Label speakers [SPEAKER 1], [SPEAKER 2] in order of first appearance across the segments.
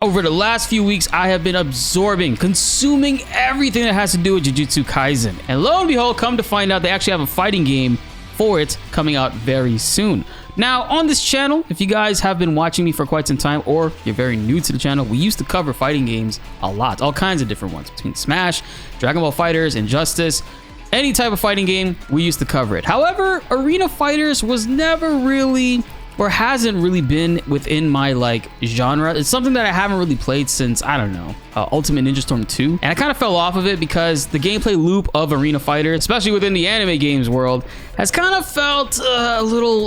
[SPEAKER 1] Over the last few weeks, I have been consuming everything that has to do with Jujutsu Kaisen. And lo and behold, come to find out they actually have a fighting game for it coming out very soon. Now, on this channel, if you guys have been watching me for quite some time or you're very new to the channel, we used to cover fighting games a lot, all kinds of different ones, between Smash, Dragon Ball FighterZ, Injustice, any type of fighting game, we used to cover it. However, Arena Fighters was never really, or hasn't really been within my genre. It's something that I haven't really played since, I don't know, Ultimate Ninja Storm 2. And I kind of fell off of it because the gameplay loop of Arena Fighters, especially within the anime games world, has kind of felt a little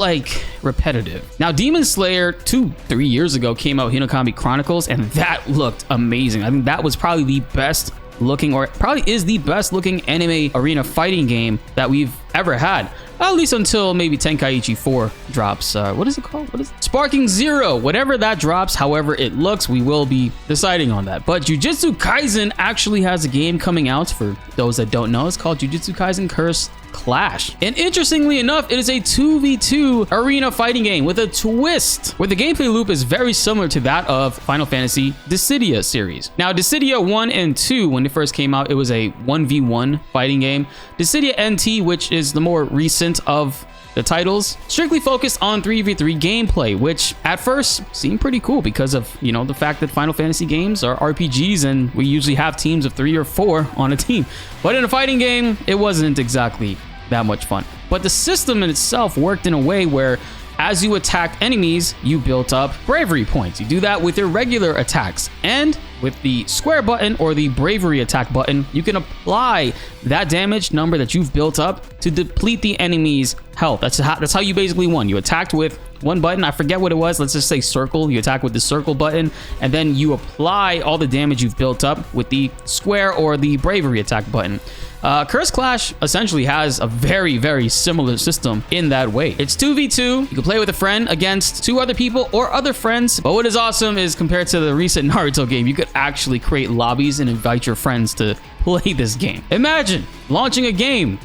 [SPEAKER 1] repetitive. Now, Demon Slayer 2-3 years ago came out, Hinokami Chronicles, and that looked amazing. I think that was probably the best looking, or probably is the best looking anime arena fighting game that we've ever had. At least until maybe Tenkaichi 4 drops. What is it called? What is it? Sparking Zero. Whatever that drops, however it looks, we will be deciding on that. But Jujutsu Kaisen actually has a game coming out. For those that don't know, it's called Jujutsu Kaisen Cursed Clash. And interestingly enough, it is a 2v2 arena fighting game with a twist, where the gameplay loop is very similar to that of Final Fantasy Dissidia series. Now, Dissidia 1 and 2, when it first came out, it was a 1v1 fighting game. Dissidia NT, which is the more recent of the titles, strictly focused on 3v3 gameplay, which at first seemed pretty cool because of, you know, the fact that Final Fantasy games are RPGs and we usually have teams of 3 or 4 on a team. But in a fighting game, it wasn't exactly that much fun. But the system in itself worked in a way where as you attacked enemies, you built up bravery points. You do that with your regular attacks. And with the square button or the bravery attack button, you can apply that damage number that you've built up to deplete the enemy's health. That's how you basically won. You attacked with one button. I forget what it was. Let's just say circle. You attack with the circle button, and then you apply all the damage you've built up with the square or the bravery attack button. Cursed Clash essentially has a very, very similar system in that way. It's 2v2. You can play with a friend against 2 other people or other friends. But what is awesome is, compared to the recent Naruto game, you could actually create lobbies and invite your friends to play this game. Imagine launching a game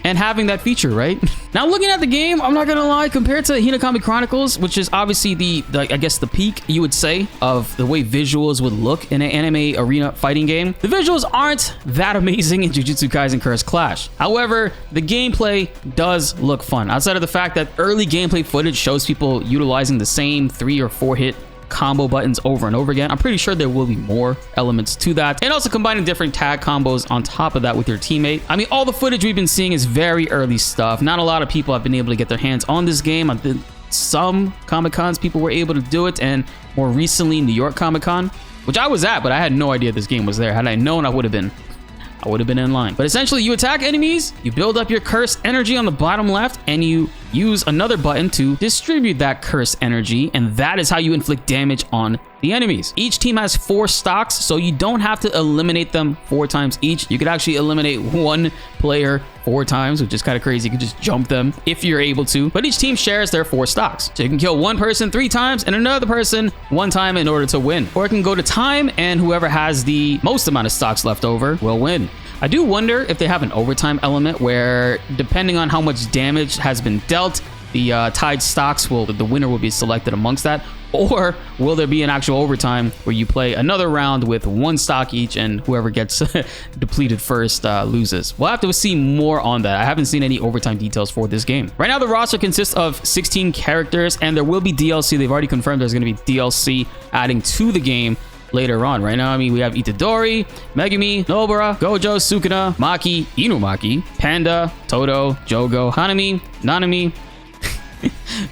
[SPEAKER 1] and having that feature, right? Now, looking at the game, I'm not gonna lie, compared to Hinokami Chronicles, which is obviously the I guess the peak, you would say, of the way visuals would look in an anime arena fighting game, the visuals aren't that amazing in Jujutsu Kaisen Cursed Clash. However, the gameplay does look fun. Outside of the fact that early gameplay footage shows people utilizing the same 3 or 4 hit combo buttons over and over again, I'm pretty sure there will be more elements to that, and also combining different tag combos on top of that with your teammate. I mean, all the footage we've been seeing is very early stuff. Not a lot of people have been able to get their hands on this game. I think some Comic-Cons people were able to do it, and more recently New York Comic-Con, which I was at, but I had no idea this game was there. Had I known, I would have been in line. But essentially, you attack enemies, you build up your cursed energy on the bottom left, and you use another button to distribute that cursed energy, and that is how you inflict damage on the enemies. Each team has 4 stocks, so you don't have to eliminate them 4 times each. You could actually eliminate one player 4 times, which is kind of crazy. You could just jump them if you're able to, but each team shares their 4 stocks. So you can kill one person 3 times and another person 1 time in order to win. Or it can go to time, and whoever has the most amount of stocks left over will win. I do wonder if they have an overtime element where, depending on how much damage has been dealt, the tied stocks the winner will be selected amongst that, or will there be an actual overtime where you play another round with 1 stock each, and whoever gets depleted first loses. We'll have to see more on that. I haven't seen any overtime details for this game. Right now, the roster consists of 16 characters, and there will be DLC. They've already confirmed there's going to be DLC adding to the game later on. Right now, I mean, we have Itadori, Megumi, Nobara, Gojo, Sukuna, Maki, Inumaki, Panda, Todo, Jogo, Hanami, Nanami.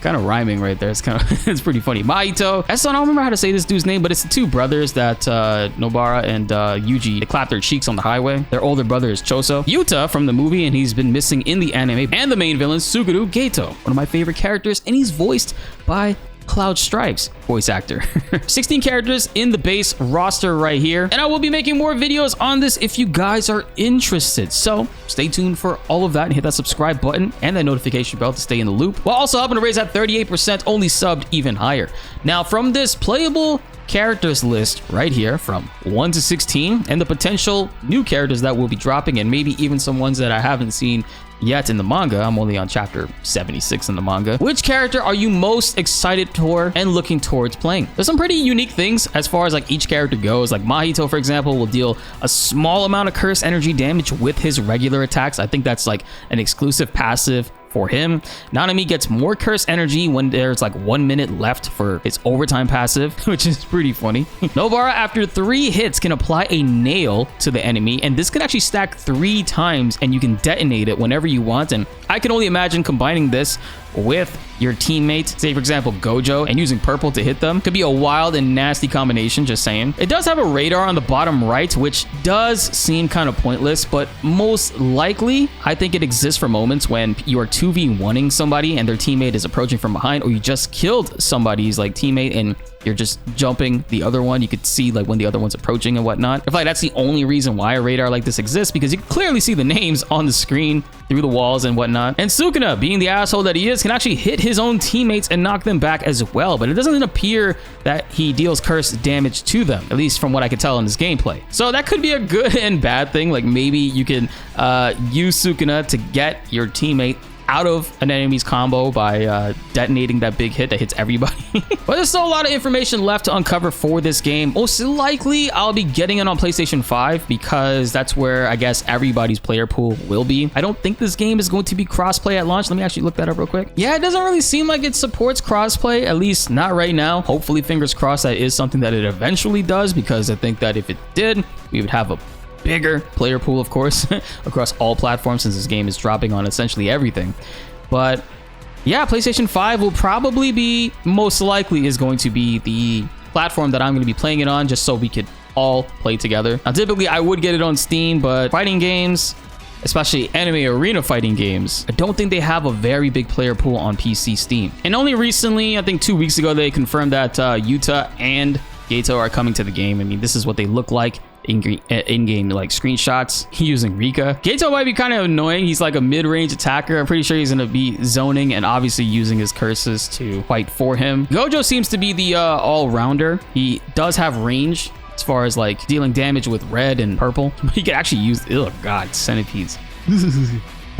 [SPEAKER 1] Kind of rhyming right there. It's kind of it's pretty funny. Maito. I don't remember how to say this dude's name, but it's the 2 brothers that Nobara and Yuji, they clap their cheeks on the highway. Their older brother is Choso. Yuta from the movie, and he's been missing in the anime. And the main villain, Suguru Geto, one of my favorite characters, and he's voiced by Cloud Stripe's voice actor. 16 characters in the base roster right here, and I will be making more videos on this if you guys are interested. So stay tuned for all of that, and hit that subscribe button and that notification bell to stay in the loop, while also helping to raise that 38% only subbed even higher. Now, from this playable characters list right here from 1 to 16 and the potential new characters that will be dropping, and maybe even some ones that I haven't seen yet in the manga. I'm only on chapter 76 in the manga. Which character are you most excited for and looking towards playing? There's some pretty unique things as far as like each character goes. Like Mahito, for example, will deal a small amount of curse energy damage with his regular attacks. I think that's like an exclusive passive for him. Nanami gets more curse energy when there's like 1 minute left for its overtime passive, which is pretty funny. Nobara, after 3 hits, can apply a nail to the enemy, and this can actually stack 3 times, and you can detonate it whenever you want. And I can only imagine combining this with your teammate, say for example Gojo, and using purple to hit them could be a wild and nasty combination, just saying. It does have a radar on the bottom right, which does seem kind of pointless, but most likely I think it exists for moments when you are 2v1ing somebody and their teammate is approaching from behind, or you just killed somebody's like teammate and you're just jumping the other one. You could see like when the other one's approaching and whatnot. I feel like that's the only reason why a radar like this exists, because you can clearly see the names on the screen through the walls and whatnot. And Sukuna, being the asshole that he is, can actually hit his own teammates and knock them back as well, but it doesn't appear that he deals curse damage to them, at least from what I could tell in this gameplay. So that could be a good and bad thing. Like maybe you can use Sukuna to get your teammate out of an enemy's combo by detonating that big hit that hits everybody. But there's still a lot of information left to uncover for this game. Most likely I'll be getting it on PlayStation 5 because that's where I guess everybody's player pool will be. I don't think this game is going to be crossplay at launch. Let me actually look that up real quick. Yeah, it doesn't really seem like it supports crossplay, at least not right now. Hopefully, fingers crossed, that is something that it eventually does, because I think that if it did, we would have a bigger player pool, of course, across all platforms, since this game is dropping on essentially everything. But yeah, PlayStation 5 will probably be, most likely is going to be the platform that I'm going to be playing it on, just so we could all play together. Now typically I would get it on Steam, but fighting games, especially anime arena fighting games, I don't think they have a very big player pool on PC Steam. And only recently, I think 2 weeks ago, they confirmed that Yuta and Geto are coming to the game. I mean, this is what they look like in-game like screenshots using Rika. Geto might be kind of annoying. He's like a mid-range attacker. I'm pretty sure he's gonna be zoning and obviously using his curses to fight for him. Gojo seems to be the all-rounder. He does have range as far as like dealing damage with red and purple. He can actually use, oh god, centipedes.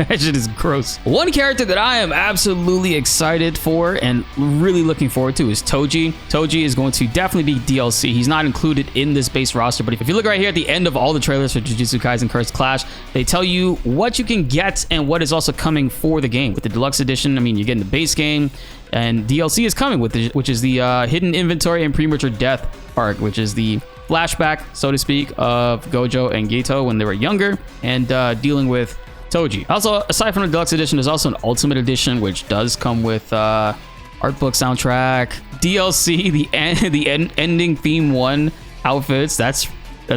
[SPEAKER 1] That shit is gross. One character that I am absolutely excited for and really looking forward to is Toji. Toji is going to definitely be DLC. He's not included in this base roster, but if you look right here at the end of all the trailers for Jujutsu Kaisen Cursed Clash, they tell you what you can get and what is also coming for the game. With the deluxe edition, I mean, you're getting the base game, and DLC is coming with which is the hidden inventory and premature death arc, which is the flashback, so to speak, of Gojo and Geto when they were younger and dealing with Toji. Also, aside from the deluxe edition, there's also an ultimate edition, which does come with art book, soundtrack, DLC, the ending theme 1 outfits. That's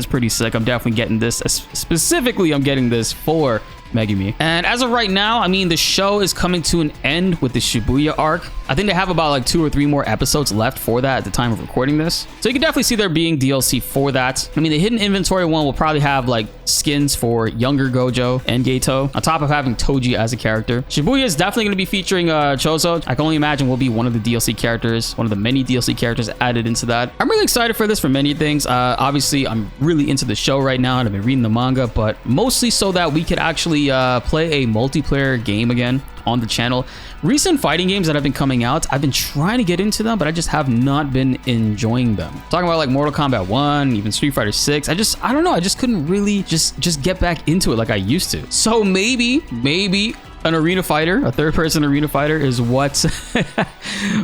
[SPEAKER 1] pretty sick. I'm definitely getting this. Specifically, I'm getting this for Megumi. And as of right now, I mean, the show is coming to an end with the Shibuya arc. I think they have about like 2 or 3 more episodes left for that at the time of recording this. So you can definitely see there being DLC for that. I mean, the hidden inventory one will probably have like skins for younger Gojo and Geto, on top of having Toji as a character. Shibuya is definitely going to be featuring Chozo. I can only imagine will be one of the DLC characters, one of the many DLC characters added into that. I'm really excited for this for many things. Obviously, I'm really into the show right now and I've been reading the manga, but mostly so that we could actually play a multiplayer game again on the channel. Recent fighting games that have been coming out, I've been trying to get into them, but I just have not been enjoying them. Talking about like Mortal Kombat 1, even Street Fighter 6. I don't know, I just couldn't really just get back into it like I used to. So maybe an arena fighter, a third-person arena fighter, is what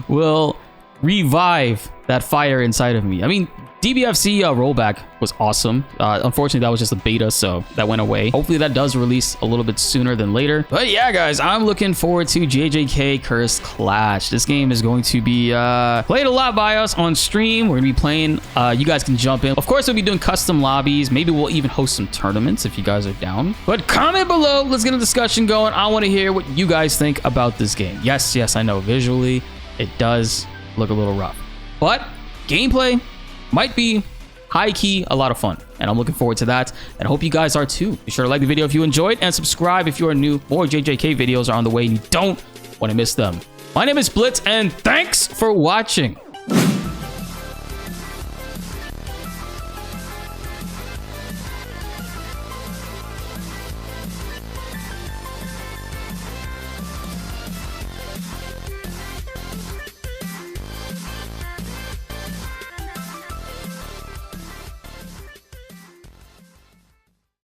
[SPEAKER 1] will revive that fire inside of me. I mean, DBFC rollback was awesome. Unfortunately, that was just a beta, so that went away. Hopefully that does release a little bit sooner than later. But yeah, guys, I'm looking forward to JJK Cursed Clash. This game is going to be played a lot by us on stream. We're gonna be playing. You guys can jump in. Of course, we'll be doing custom lobbies. Maybe we'll even host some tournaments if you guys are down. But comment below. Let's get a discussion going. I want to hear what you guys think about this game. Yes, I know visually it does look a little rough, but gameplay might be high-key a lot of fun, and I'm looking forward to that, and I hope you guys are too. Be sure to like the video if you enjoyed, and subscribe if you are new. More JJK videos are on the way and you don't want to miss them. My name is BltzZ, and thanks for watching.